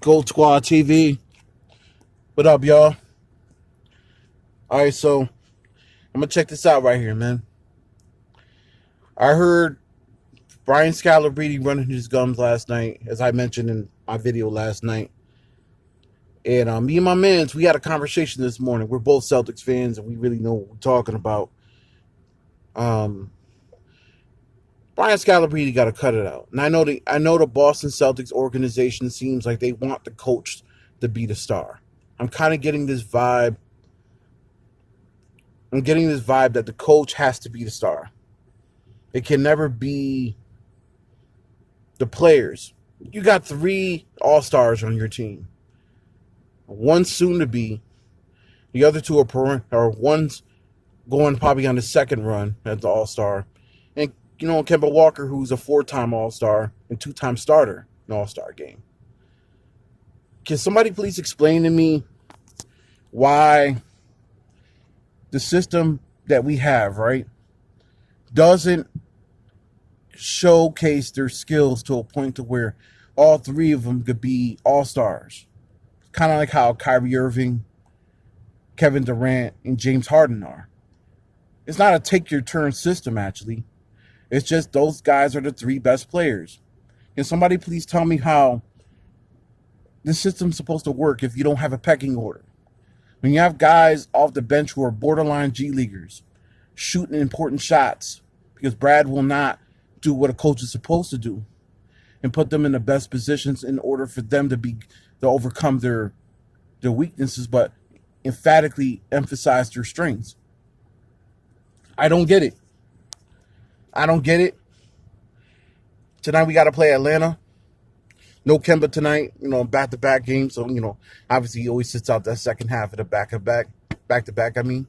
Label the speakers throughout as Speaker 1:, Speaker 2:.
Speaker 1: Gold Squad TV. What up, y'all? All right, so I'm gonna check this out right here, man. I heard Brian Scalabrine running his gums last night, as I mentioned in my video last night. And me and my mans, we had a conversation this morning. We're both Celtics fans, and we really know what we're talking about. Um, Brian Scalabrine got to cut it out. And I know the Boston Celtics organization seems like they want the coach to be the star. I'm kind of getting this vibe. I'm getting this vibe that the coach has to be the star. It can never be the players. You got 3 all-stars on your team. One soon to be. The other 2 are one's going probably on the second run as the all-star. And, Kemba Walker, who's a 4-time all-star and 2-time starter in the all-star game. Can somebody please explain to me why the system that we have, right, doesn't showcase their skills to a point to where all 3 of them could be all-stars? Kind of like how Kyrie Irving, Kevin Durant, and James Harden are. It's not a take-your-turn system, actually. It's just those guys are the 3 best players. Can somebody please tell me how this system's supposed to work if you don't have a pecking order? When you have guys off the bench who are borderline G-leaguers shooting important shots because Brad will not do what a coach is supposed to do and put them in the best positions in order for them to overcome their weaknesses, but emphatically emphasize their strengths. I don't get it. Tonight we got to play Atlanta. No Kemba tonight, back-to-back games. So, obviously he always sits out that second half of the back-to-back, I mean.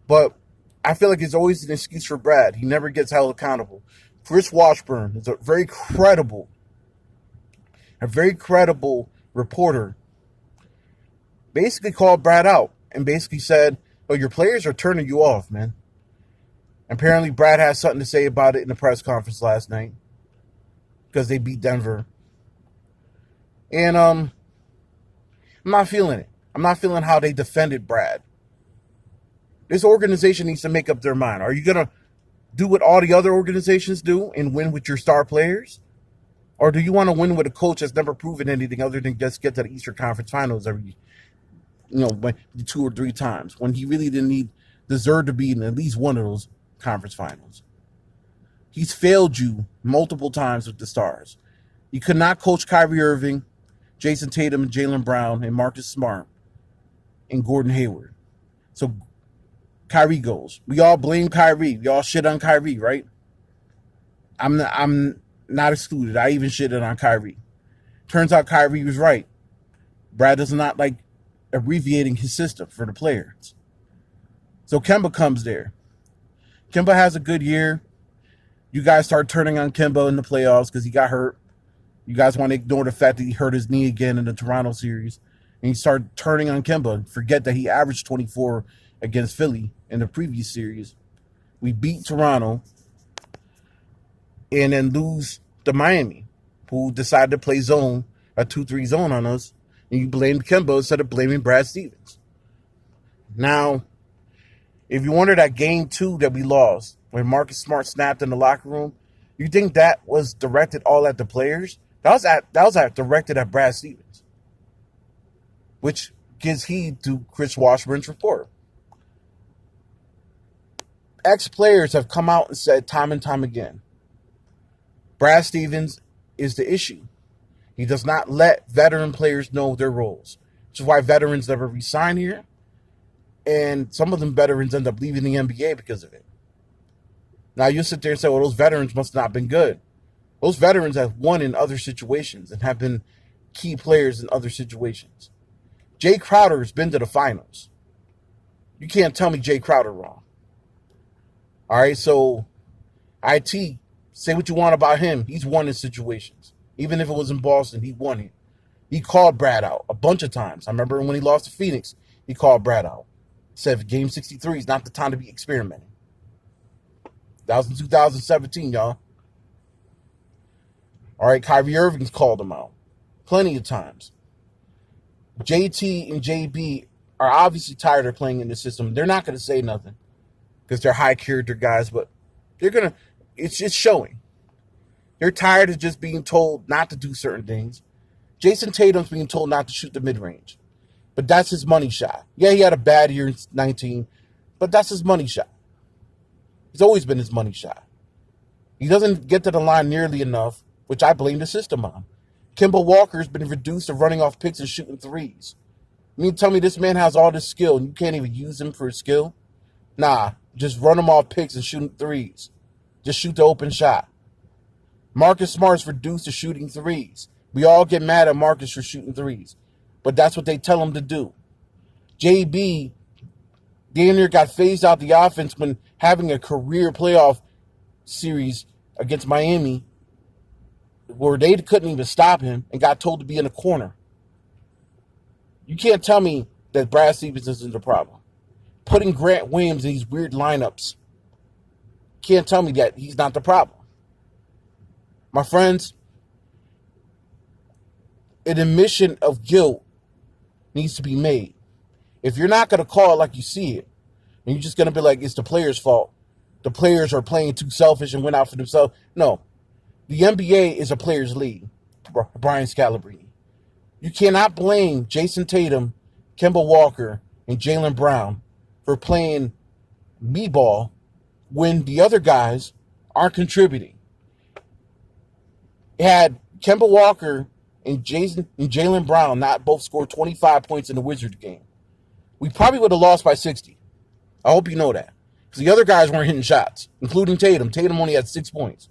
Speaker 1: But I feel like it's always an excuse for Brad. He never gets held accountable. Chris Washburn is a very credible reporter. Basically called Brad out and basically said, "Oh, your players are turning you off, man." Apparently Brad has something to say about it in the press conference last night because they beat Denver. And I'm not feeling it. I'm not feeling how they defended Brad. This organization needs to make up their mind. Are you going to do what all the other organizations do and win with your star players? Or do you want to win with a coach that's never proven anything other than just get to the Eastern Conference Finals every, 2 or 3 times when he really deserve to be in at least one of those conference finals? He's failed you multiple times with the Stars. You could not coach Kyrie Irving, Jason Tatum, and Jaylen Brown, and Marcus Smart, and Gordon Hayward. So Kyrie goes. We all blame Kyrie. We all shit on Kyrie, right? I'm not excluded. I even shitted on Kyrie. Turns out Kyrie was right. Brad does not like abbreviating his system for the players. So Kemba comes there. Kemba has a good year. You guys start turning on Kemba in the playoffs because he got hurt. You guys want to ignore the fact that he hurt his knee again in the Toronto series. And you start turning on Kemba and forget that he averaged 24 against Philly in the previous series. We beat Toronto and then lose to Miami, who decided to play zone, a 2-3 zone on us. And you blamed Kemba instead of blaming Brad Stevens. Now, if you wonder that game 2 that we lost, when Marcus Smart snapped in the locker room, you think that was directed all at the players? That was directed at Brad Stevens, which gives heed to Chris Washburn's report. Ex-players have come out and said time and time again, Brad Stevens is the issue. He does not let veteran players know their roles, which is why veterans never resign here. And some of them veterans end up leaving the NBA because of it. Now you sit there and say, well, those veterans must not have been good. Those veterans have won in other situations and have been key players in other situations. Jay Crowder has been to the finals. You can't tell me Jay Crowder wrong. All right, so IT, say what you want about him. He's won in situations. Even if it was in Boston, he won it. He called Brad out a bunch of times. I remember when he lost to Phoenix, he called Brad out. Said game 63 is not the time to be experimenting. That was in 2017, y'all. All right, Kyrie Irving's called him out. plenty of times. JT and JB are obviously tired of playing in the system. They're not going to say nothing because they're high character guys, but it's just showing. They're tired of just being told not to do certain things. Jason Tatum's being told not to shoot the mid-range, but that's his money shot. Yeah, he had a bad year in 19, but that's his money shot. It's always been his money shot. He doesn't get to the line nearly enough, which I blame the system on. Kemba Walker's been reduced to running off picks and shooting threes. You mean tell me this man has all this skill and you can't even use him for his skill? Nah, just run him off picks and shooting threes. Just shoot the open shot. Marcus Smart's reduced to shooting threes. We all get mad at Marcus for shooting threes, but that's what they tell him to do. JB, damn near got phased out the offense when having a career playoff series against Miami where they couldn't even stop him and got told to be in a corner. You can't tell me that Brad Stevens isn't the problem. Putting Grant Williams in these weird lineups, can't tell me that he's not the problem. My friends, an admission of guilt needs to be made. If you're not going to call it like you see it, and you're just going to be like, it's the players' fault, the players are playing too selfish and went out for themselves. No. The NBA is a players' league, Brian Scalabrine. You cannot blame Jason Tatum, Kemba Walker, and Jaylen Brown for playing b-ball when the other guys aren't contributing. Had Kemba Walker and Jaylen Brown not both scored 25 points in the Wizards game, we probably would have lost by 60. I hope you know that. Because the other guys weren't hitting shots, including Tatum. Tatum only had 6 points.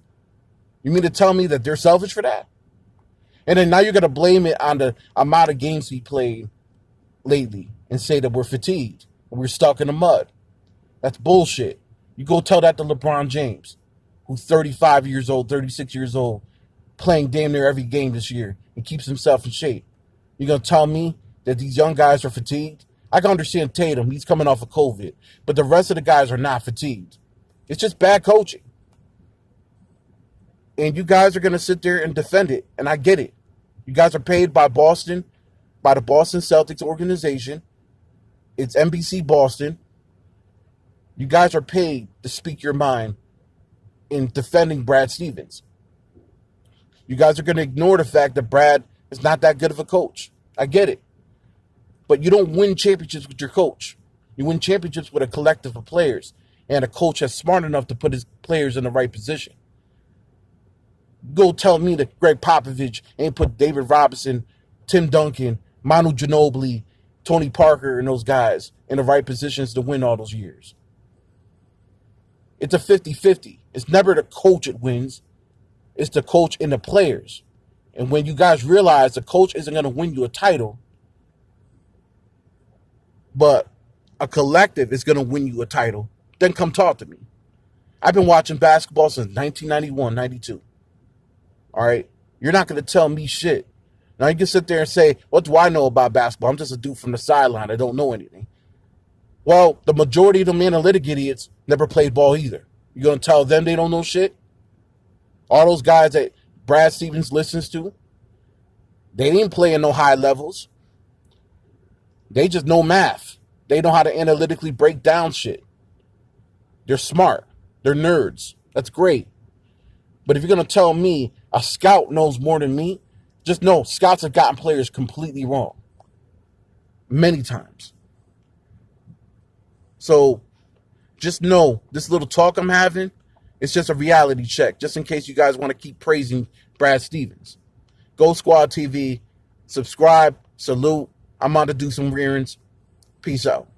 Speaker 1: You mean to tell me that they're selfish for that? And then now you're going to blame it on the amount of games he played lately and say that we're fatigued and we're stuck in the mud. That's bullshit. You go tell that to LeBron James, who's 35 years old, 36 years old, playing damn near every game this year and keeps himself in shape. You're going to tell me that these young guys are fatigued? I can understand Tatum. He's coming off of COVID. But the rest of the guys are not fatigued. It's just bad coaching. And you guys are going to sit there and defend it. And I get it. You guys are paid by Boston, by the Boston Celtics organization. It's NBC Boston. You guys are paid to speak your mind in defending Brad Stevens. You guys are going to ignore the fact that Brad is not that good of a coach. I get it. But you don't win championships with your coach. You win championships with a collective of players and a coach that's smart enough to put his players in the right position. Go tell me that Greg Popovich ain't put David Robinson, Tim Duncan, Manu Ginobili, Tony Parker, and those guys in the right positions to win all those years. It's a 50-50. It's never the coach that wins. It's the coach and the players. And when you guys realize the coach isn't going to win you a title, but a collective is going to win you a title, then come talk to me. I've been watching basketball since 1991, 92. All right? You're not going to tell me shit. Now you can sit there and say, what do I know about basketball? I'm just a dude from the sideline. I don't know anything. Well, the majority of them analytic idiots never played ball either. You going to tell them they don't know shit? All those guys that Brad Stevens listens to, they didn't play in no high levels. They just know math. They know how to analytically break down shit. They're smart. They're nerds. That's great. But if you're going to tell me a scout knows more than me, just know scouts have gotten players completely wrong. Many times. So just know this little talk I'm having, it's just a reality check, just in case you guys want to keep praising Brad Stevens. Go Squad TV, subscribe, salute. I'm on to do some rearings. Peace out.